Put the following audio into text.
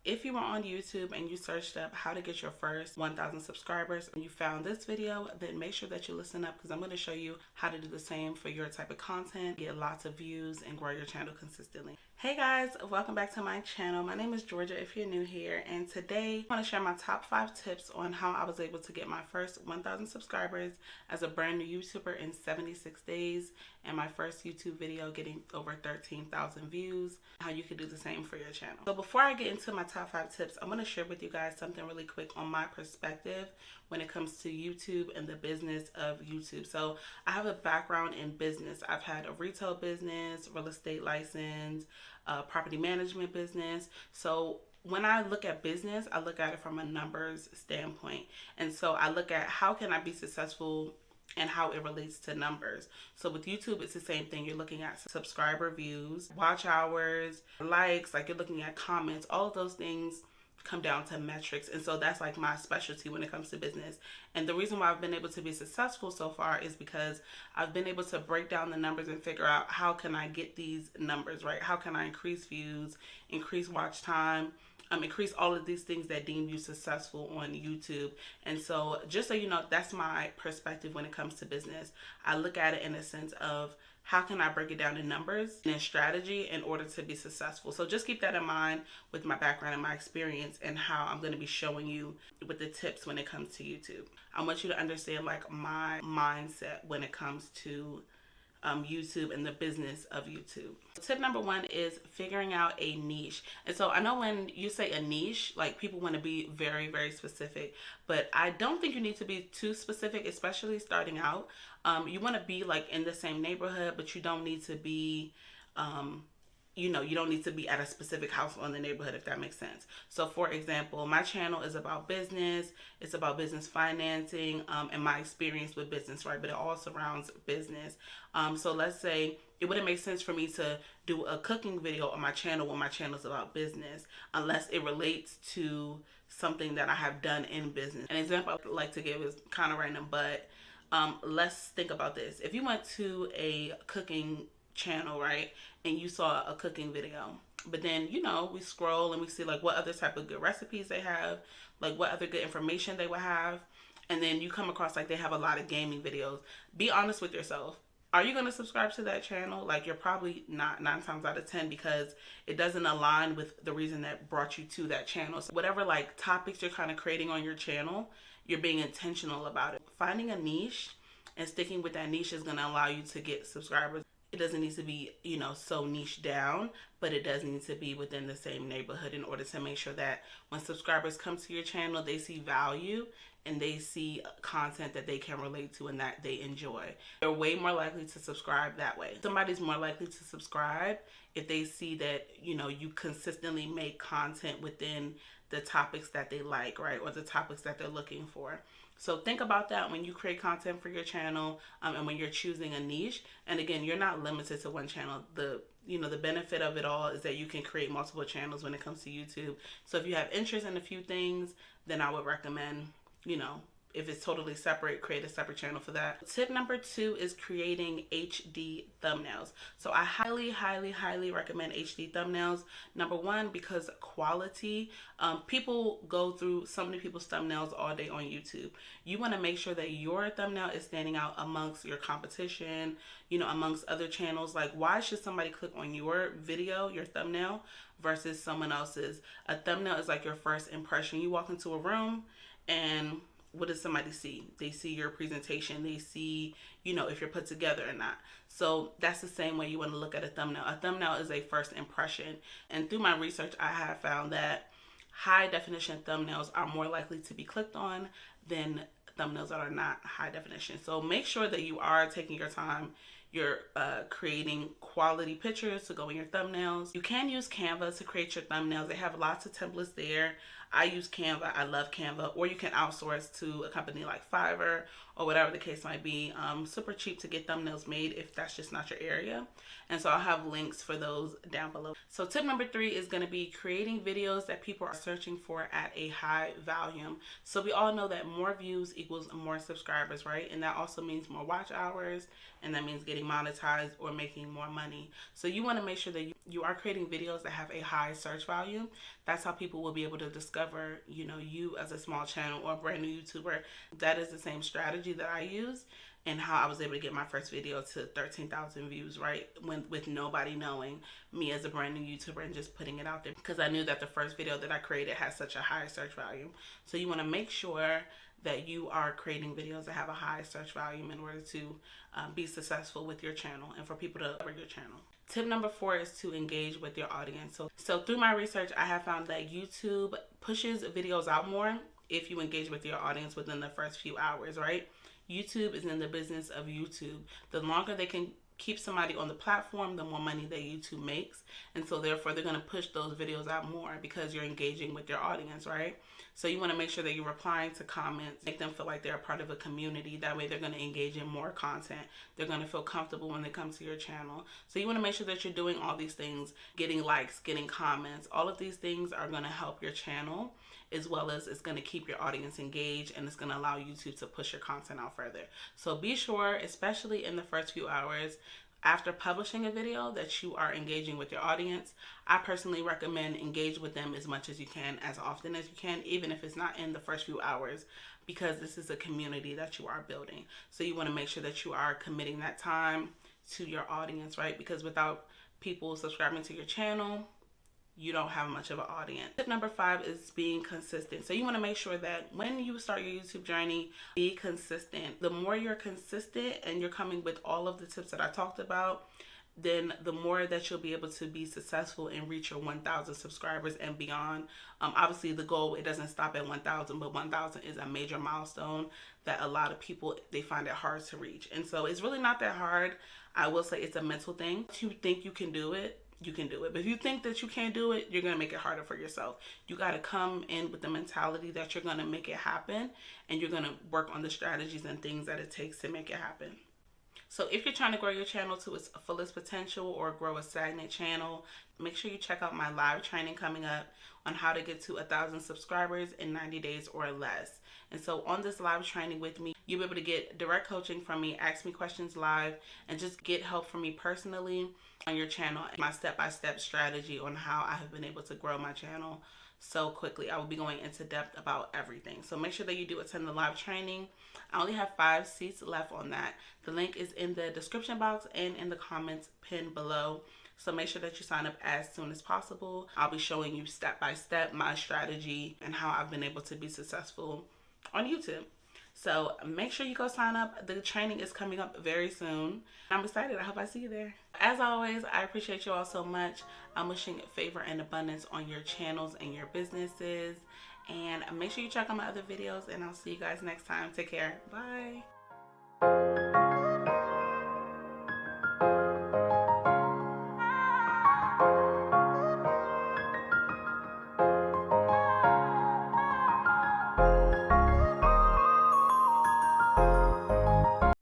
if you were on YouTube and you searched up how to get your first 1,000 subscribers and you found this video, then make sure that you listen up because I'm going to show you how to do the same for your type of content, get lots of views, and grow your channel consistently. Hey guys, welcome back to my channel. My name is Georgia if you're new here, and today I want to share my top 5 tips on how I was able to get my first 1,000 subscribers as a brand new YouTuber in 76 days, and my first YouTube video getting over 13,000 views, how you could do the same for your channel. So before I get into my top 5 tips, I'm going to share with you guys something really quick on my perspective when it comes to YouTube and the business of YouTube. So I have a background in business. I've had a retail business, real estate license, property management business. So when I look at business, I look at it from a numbers standpoint. And so I look at how can I be successful and how it relates to numbers. So with YouTube, it's the same thing. You're looking at subscriber views, watch hours, likes, like you're looking at comments, all of those things come down to metrics. And so that's like my specialty when it comes to business. And the reason why I've been able to be successful so far is because I've been able to break down the numbers and figure out how can I get these numbers, right? How can I increase views, increase watch time, increase all of these things that deem you successful on YouTube. And so just so you know, that's my perspective when it comes to business. I look at it in a sense of how can I break it down in numbers and in strategy in order to be successful. So just keep that in mind with my background and my experience and how I'm going to be showing you with the tips when it comes to YouTube. I want you to understand like my mindset when it comes to YouTube and the business of YouTube. Tip number 1 is figuring out a niche. And so I know when you say a niche, like people want to be very, very specific, but I don't think you need to be too specific, especially starting out. You want to be like in the same neighborhood, but you don't need to be, you don't need to be at a specific house on the neighborhood, if that makes sense. So for example, my channel is about business. It's about business financing and my experience with business, right? But it all surrounds business. So let's say it wouldn't make sense for me to do a cooking video on my channel when my channel is about business, unless it relates to something that I have done in business. An example I would like to give is kind of random, but let's think about this. If you went to a cooking channel, right, and you saw a cooking video, but then we scroll and we see like what other type of good recipes they have, like what other good information they would have, and then you come across like they have a lot of gaming videos. Be honest with yourself. Are you going to subscribe to that channel? Like you're probably not 9 times out of 10 because it doesn't align with the reason that brought you to that channel. So whatever like topics you're kind of creating on your channel, you're being intentional about it. Finding a niche and sticking with that niche is going to allow you to get subscribers. It doesn't need to be, so niche down, but it does need to be within the same neighborhood in order to make sure that when subscribers come to your channel, they see value and they see content that they can relate to and that they enjoy. They're way more likely to subscribe that way. Somebody's more likely to subscribe if they see that, you consistently make content within the topics that they like, right? Or the topics that they're looking for. So think about that when you create content for your channel and when you're choosing a niche. And again, you're not limited to one channel. The benefit of it all is that you can create multiple channels when it comes to YouTube. So if you have interest in a few things, then I would recommend, if it's totally separate, create a separate channel for that. Tip number 2 is creating HD thumbnails. So I highly, highly, highly recommend HD thumbnails. Number 1, because quality. People go through so many people's thumbnails all day on YouTube. You want to make sure that your thumbnail is standing out amongst your competition, amongst other channels. Like, why should somebody click on your video, your thumbnail, versus someone else's? A thumbnail is like your first impression. You walk into a room and what does somebody see? They see your presentation. They see, if you're put together or not. So that's the same way you want to look at a thumbnail. A thumbnail is a first impression. And through my research, I have found that high definition thumbnails are more likely to be clicked on than thumbnails that are not high definition. So make sure that you are taking your time. You're creating quality pictures to go in your thumbnails. You can use Canva to create your thumbnails. They have lots of templates there. I use Canva. I love Canva. Or you can outsource to a company like Fiverr or whatever the case might be. Super cheap to get thumbnails made if that's just not your area. And so I'll have links for those down below. So tip number 3 is going to be creating videos that people are searching for at a high volume. So we all know that more views equals more subscribers, right? And that also means more watch hours, and that means getting monetized or making more money. So you want to make sure that you are creating videos that have a high search value. That's how people will be able to discover, you as a small channel or a brand new YouTuber. That is the same strategy that I use, and how I was able to get my first video to 13,000 views, right? With nobody knowing me as a brand new YouTuber and just putting it out there, because I knew that the first video that I created had such a high search value. So you want to make sure that you are creating videos that have a high search volume in order to be successful with your channel and for people to cover your channel. Tip number 4 is to engage with your audience. So through my research, I have found that YouTube pushes videos out more if you engage with your audience within the first few hours, right? YouTube is in the business of YouTube. The longer they can keep somebody on the platform, the more money that YouTube makes. And so therefore they're going to push those videos out more because you're engaging with your audience, right? So you want to make sure that you're replying to comments, make them feel like they're a part of a community. That way they're going to engage in more content. They're going to feel comfortable when they come to your channel. So you want to make sure that you're doing all these things, getting likes, getting comments. All of these things are going to help your channel, as well as it's going to keep your audience engaged, and it's going to allow YouTube to push your content out further. So be sure, especially in the first few hours after publishing a video, that you are engaging with your audience. I personally recommend engage with them as much as you can, as often as you can, even if it's not in the first few hours, because this is a community that you are building. So you want to make sure that you are committing that time to your audience, right? Because without people subscribing to your channel, you don't have much of an audience. Tip number 5 is being consistent. So you want to make sure that when you start your YouTube journey, be consistent. The more you're consistent and you're coming with all of the tips that I talked about, then the more that you'll be able to be successful and reach your 1,000 subscribers and beyond. Obviously the goal, it doesn't stop at 1,000, but 1,000 is a major milestone that a lot of people, they find it hard to reach. And so it's really not that hard. I will say it's a mental thing. If you think you can do it, you can do it. But if you think that you can't do it, you're going to make it harder for yourself. You got to come in with the mentality that you're going to make it happen, and you're going to work on the strategies and things that it takes to make it happen. So if you're trying to grow your channel to its fullest potential or grow a stagnant channel, make sure you check out my live training coming up on how to get to 1,000 subscribers in 90 days or less. And so on this live training with me, you'll be able to get direct coaching from me, ask me questions live, and just get help from me personally on your channel, my step-by-step strategy on how I have been able to grow my channel so quickly. I will be going into depth about everything. So make sure that you do attend the live training. I only have 5 seats left on that. The link is in the description box and in the comments pinned below. So make sure that you sign up as soon as possible. I'll be showing you step-by-step my strategy and how I've been able to be successful on YouTube. So make sure you go sign up. The training is coming up very soon. I'm excited. I hope I see you there. As always, I appreciate you all so much. I'm wishing favor and abundance on your channels and your businesses. And make sure you check out my other videos, and I'll see you guys next time. Take care. Bye.